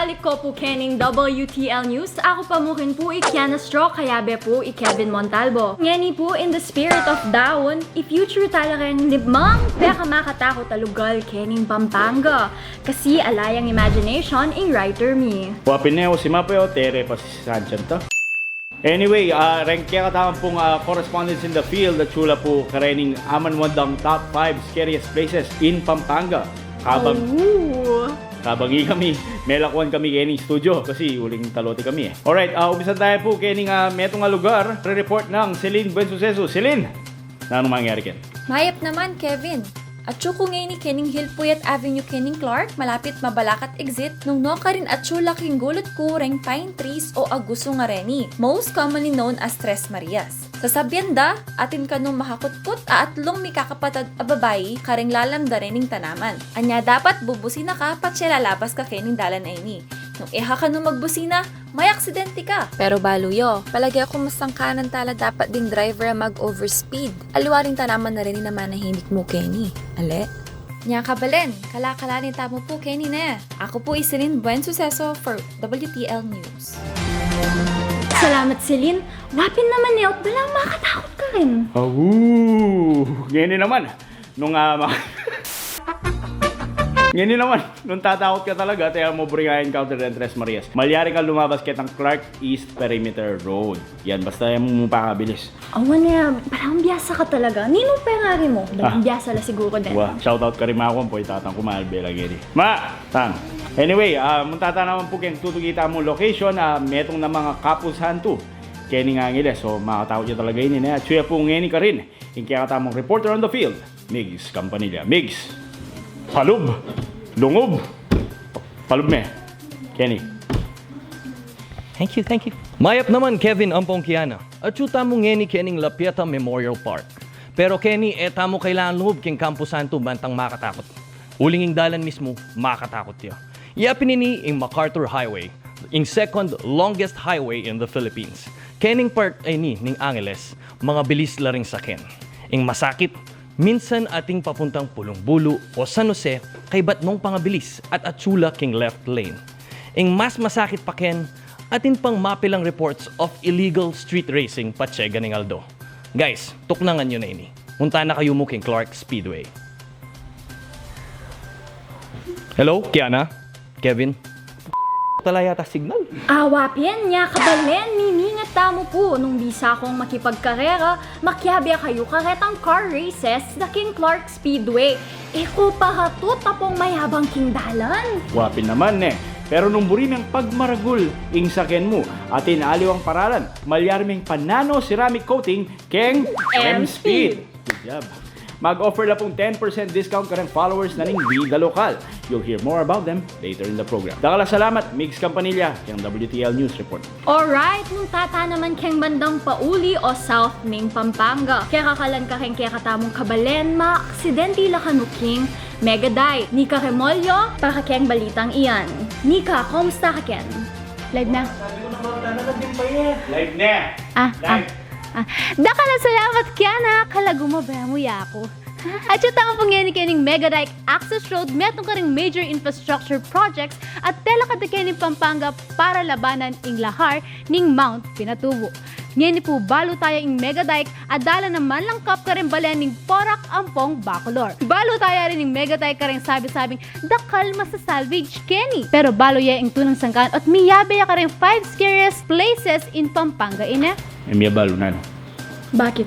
balik ko po kening WTL News. Ako pa mo rin po Kiana Straw, kaya be po Kevin Montalvo. Ngani po in the spirit of daon, i-future talaga ng libmang beka makatakot talugal kening Pampanga. Kasi alayang imagination in writer me. Wapineo si Mapeo, tere pa si Sanchez to. Anyway, rank kaya katawan pong correspondence in the field at chula po karening aman wadang top 5 scariest places in Pampanga. Kabangi kami, melakwan kami kening studio kasi uling talote kami eh. Alright, umpisa tayo po kening metong lugar. Re-report ng Celine Buensuceso. Celine, na anong mangyari ken? Mayap naman, Kevin. At syuko ngayon ni Kening Hillpuyat Avenue Kening Clark, malapit Mabalacat exit, nung noka rin at syula king gulot kureng pine trees o aguso nga reni, most commonly known as Tres Marias. Sa sabyenda, atin ka nung makakutkot atlong mi kakapatad a babayi kareng lalamda rening tanaman. Anya dapat bubusina ka pat siya lalabas ka kening dalan ay ni. Nung iha ka nung magbusina, may aksidente ka. Pero baluyo, palagi ako masangkanan tala dapat ding driver mag-overspeed. Aluwaring tanaman na rin naman na hindi mo, Kenny. Ale? Nya kabalen, kalakalanin tamo po, Kenny na. Ako po Celine Buensuceso for WTL News. Salamat Celine. Wapin naman niya at bala makatakot ka rin. Ngayon naman, nung ngayon naman, nung tatakot ka talaga, tayo mo bring encounter ng Tres Marias. Malyari ka lumabas kitang Clark East Perimeter Road. Yan, basta yan mo pakabilis. Awan niya, parang biyasa ka talaga. Ninong pengari mo. Dalang biyasa la siguro din. Wah, shoutout ka rin mga kumpoy, tatang kumalbela gini. Tang. Anyway, muntata naman po keng tutugita mo location, metong na mga kapusan to. Kenny nga ngile, so makatakot nyo talaga yun. Chuya po ngeni ka rin. Yung kaya katamong reporter on the field, Migs Campanilla. Migs! Palub! Lungob! Palub me. Kenny. Thank you. Mayap naman Kevin Ampong Kiana. At yuta mo ngeni kening Lapieta Memorial Park. Pero Kenny, tamo kailangan loob king Campo Santo bantang makatakot. Ulinging dalan mismo, makatakot yo. Yapinini ing MacArthur Highway, ing second longest highway in the Philippines. Kening part ay ning Angeles, mga bilis la ring saken. Ing masakit, minsan ating papuntang Pulong-Bulo o San Jose kay batnong pangabilis at atsula king left lane. Ing mas masakit pa ken, atin pang mapilang reports of illegal street racing patsega ning Aldo. Guys, tuknangan nyo na ini. Punta na kayo mo king Clark Speedway. Hello, Kiana? Kevin? Tala yata signal. Wapin niya kabalen, mimingat tamo po nung bisa kong makipagkarera, makyabya kayo karetang car races sa King Clark Speedway. Eko pahatut tapong mayabang king dalan. Wapin naman Pero nung buri ng pagmaragul, ing saken mo, atin aliw ang paralan, malyarming panano ceramic coating, keng M-Speed. Good job. Mag-offer na pong 10% discount ka ng followers na ning Vida Lokal. You'll hear more about them later in the program. Dakala salamat, Migs Campanilla, yung WTL News Report. Alright, nung tata naman keng bandang Pauli o South Ning Pampanga. Kaya kakalan ka keng kaya katamong kabalen, ma-aksidente la kanuking Megaday. Nika Remolyo, para keng balitang iyan. Nika, kumusta ka ken? Live na. Live na! Dakala salamat Kiana, kalagumo ba mo yako. At yung tama pong yan kening Megadike Access Road, metong ka ring major infrastructure projects at tela ka kening Pampanga para labanan ing lahar ning Mount Pinatubo. Ngayon po balo tayo ing Megadike at dala naman lang kap ka rin balen ning Porac Ampong Bacolor. Balo tayo rin ing Megadike ka rin sabi-sabing dakal masasalvage Kenny. Pero balo ya ing tunang sangkan at miyabe ka rin 5 scariest places in Pampanga ina. Emiya balunan. Bakit?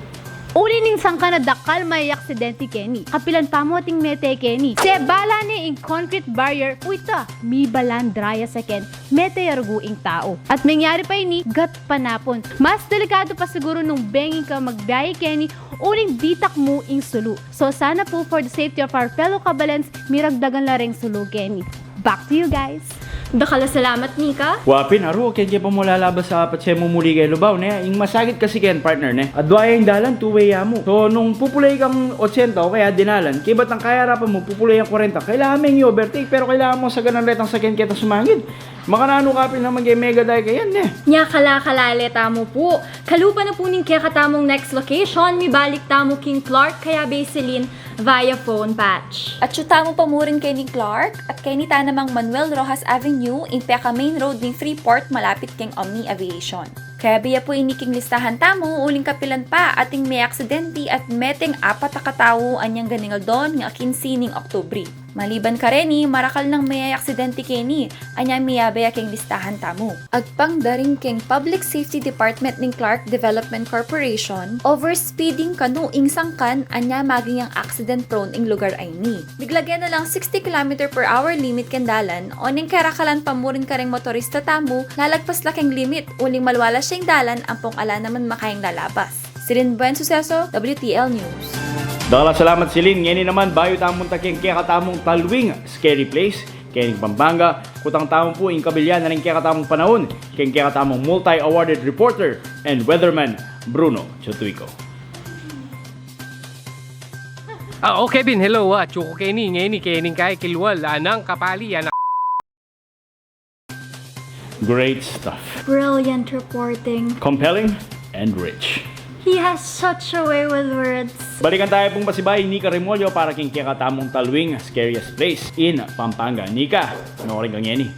Uli ning sangka na dakal may aksidente Kenny. Kapilan pa mo ting mete Kenny. Se bala ni ing concrete barrier, uita, mi balan draya sa ken, mete yargu ing tao. At mangyari pa ini, gat panapon. Mas delikado pa siguro nung benging ka magbiyahe Kenny, uling bitak mo ing sulu. So sana po for the safety of our fellow kabalens, miragdagan la ring sulu Kenny. Back to you guys. Dakala salamat Nika. Wapin, aro, kaya pa mo lalabas sa patse mo muli kay Lubaw, Yung masakit kasi ken partner, Adwaya yung dalan, two-way mo. So, nung pupulay kang 80 o kaya dinalan, kibat ang kaya rapan mo, pupulay ang 40. Kailangan may overtake, pero kailangan mo sa ganang retang sakyan kita sumangid. Makanano kapin naman kay Megaday kayan, Nya kala-kalale tamo po. Kalupa na po ning kaya katamong next location, mi balik tamo King Clark, kaya Baseline, via phone patch. At syuta mo pa mo rin kay ni Clark at kay ni Tanamang Manuel Rojas Avenue in Peka Main Road ng Freeport malapit keng Omni Aviation. Kaya biya po iniking listahan tamo, uling kapilan pa ating may aksidente at meteng apat na katawo anyang ganingal doon nga 15 ning Oktubre. Maliban ka rin marakal ng may aksidente keni, anyang miyabaya keng listahan tamo. Agpang daring keng Public Safety Department ng Clark Development Corporation, overspeeding kanu ing sangkan anya maging ang accident prone ing lugar ay ni. Biglagyan na lang 60 km per hour limit kendalan, o ning karakalan pamurin ka ring motorista tamo, lalagpas la keng limit, uling malwala siyang dalan, ampong ala naman makayang lalabas. Sirin Buen Suceso, WTL News. Dakala salamat silin, ngayon naman bayo tamong takeng kaya katamong talwing scary place, kaya Pampanga, kutang tamong po ing kabilyan na rin kaya katamong panahon, kaya katamong multi-awarded reporter and weatherman Bruno Chotuico. Kevin, hello. Chuko Kenny, ngayon Kenny kay Kilwal, anang kapali, anak. Great stuff. Brilliant reporting. Compelling and rich. He has such a way with words. Balikan tayo pong masibay, Nika Remolyo para king kaya katamong talwing scariest place in Pampanga. Nika, panoorin kang yeni.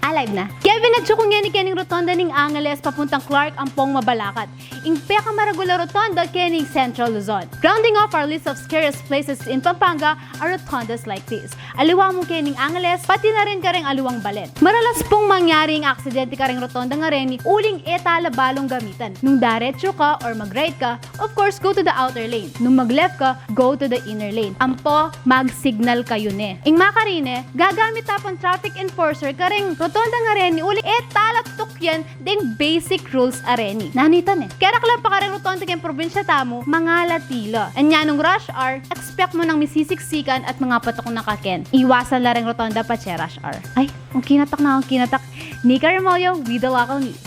Alive na. Kevin at Chukong yan ni Kening Rotonda ning Angeles papuntang Clark Ampong Mabalacat. Ing Peka Maragula Rotonda Kening Central Luzon. Rounding off our list of scariest places in Pampanga are rotondas like this. Aliwa mo Kening Angeles, pati na rin ka ring aliwang balet. Maralas pong mangyaring aksidente ka ring rotonda nga rin, uling etala balong gamitan. Nung diretso ka or mag-right ka, of course go to the outer lane. Nung mag-left ka, go to the inner lane. Ampo, mag-signal kayo ne. Ing makarine, gagamit tapon traffic enforcer ka ring rotonda nga rin, uling etala tukyan ding basic rules areni. Nanitan Kaya lang pa ka rin rotonda kayong probinsya tamo, mga latila. Anya nung rush hour, expect mo nang misisiksikan at mga patok na kaken. Iwasan la rin rotonda pa rush hour. Ay, ang kinatak. Nika Remolyo with the local news.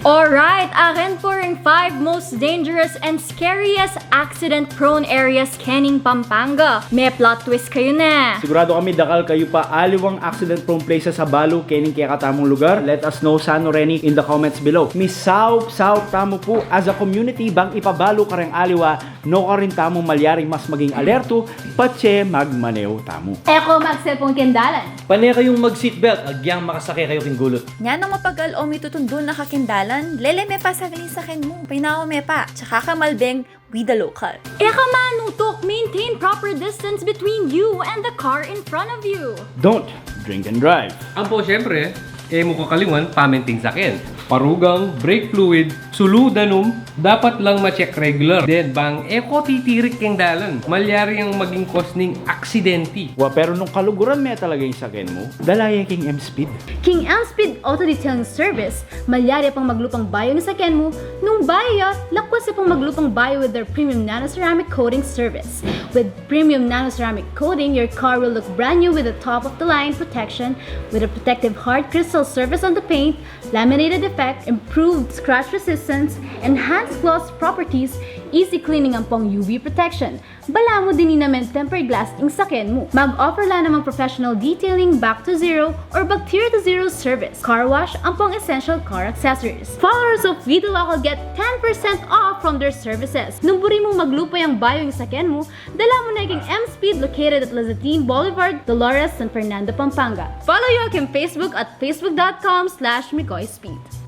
Alright, akin po ring 5 most dangerous and scariest accident-prone areas kening Pampanga. May plot twist kayo na. Sigurado kami dakal kayo pa aliwang accident-prone places sa Balo, kening kaya katamong lugar. Let us know saan Reni in the comments below. Misaup tamo po as a community bang ipabalo ka rin aliwa, no ka rin tamong malyaring mas maging alerto, patse magmaneo tamo. Eko mag-cellphone kendalan. Panay kayong mag-seatbelt, agyang makasakay kayo king gulot. Nya nang mapagal o mitutundon na kakindalan, lele me pa sa sakin mo, pinao me pa, tsaka kamalbeng with the local. Eka manutok, maintain proper distance between you and the car in front of you. Don't drink and drive. Ampo, syempre, mo kakaliwan, pamenting sakin. Parugang, brake fluid, suludanum, dapat lang ma-check regular. Then bang, titirik keng dalan. Malyari ang maging cause ning aksidente. Pero nung kaluguran may talaga yung sakin mo, dalaya king M-Speed. King M-Speed Auto Detailing Service, malyari pang maglupang bayo ni sakyan mo, nung bayo, lakwas pang maglupang bayo with their premium nanoceramic coating service. With premium nanoceramic coating, your car will look brand new with a top-of-the-line protection, with a protective hard crystal surface on the paint, laminated effect, improved scratch resistance, enhanced gloss properties, easy cleaning ang pang UV protection. Bala mo din naman tempered glass ing sakyan mo. Mag-offer la namang professional detailing back to zero or bacteria to zero service. Car wash ang pang essential car accessories. Followers of Vida Local get 10% off from their services. Nung buri mong maglupay ang bayo ing sakyan mo, dala mo na king M-Speed located at Lazatine Boulevard, Dolores, San Fernando, Pampanga. Follow you on Facebook at facebook.com/McCoySpeed.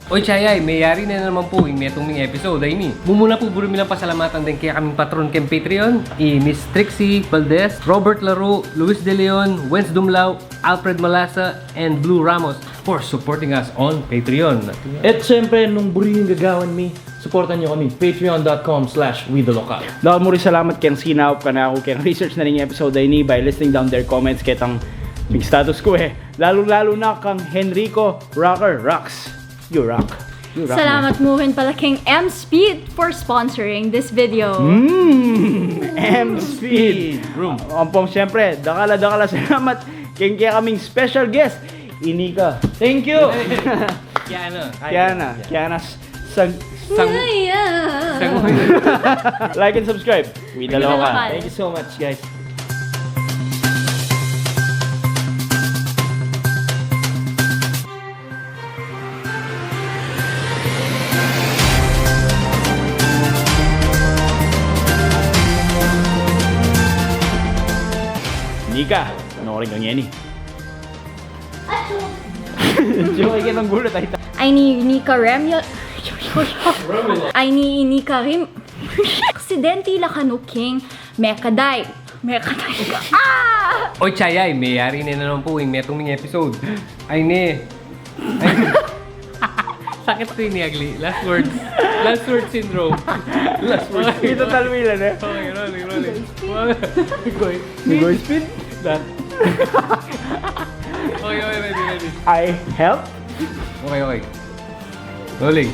Oy, Chayay, mayari na naman po yung metong ming episode ay ni. Mumuna po buro milang pasalamatan din kaya kaming patron kem Patreon, Miss Trixie Valdez, Robert Laro, Luis De Leon, Wenz Dumlao, Alfred Malasa, and Blue Ramos for supporting us on Patreon. At syempre, nung buri yung gagawan mi, supportan nyo kami, patreon.com/WeTheLocal. Dahil mo rin salamat kayang sinaup ka na ako kayang research na rin yung episode ay ni by listening down their comments kitang big status ko Lalo-lalo na kang Henrico Rocker Rocks. You rock. You rock. Salamat mo rin pala King M-Speed for sponsoring this video. M-Speed. Ampong syempre, dakala salamat kayang kaya kaming special guest, Inika. Thank you! Kiana. Sang Yeah. like and subscribe. With the Local. Thank you so much, guys. ka. Panoorin kang Yeni. Joke ka ng gulat ay Ay ni Karemyo. Ay ni Karim. Aksidente lakano king Mekaday. Ah! Oy, Chayay, mayari na naman po yung metong ming episode. Ay, ne. Ay, sakit to yun ni Agli. Last words. Last word syndrome. Last word. Ito talwilan eh. Okay, rolling. Go speed. Done. Okay, ready. I help. Okay. Rolling.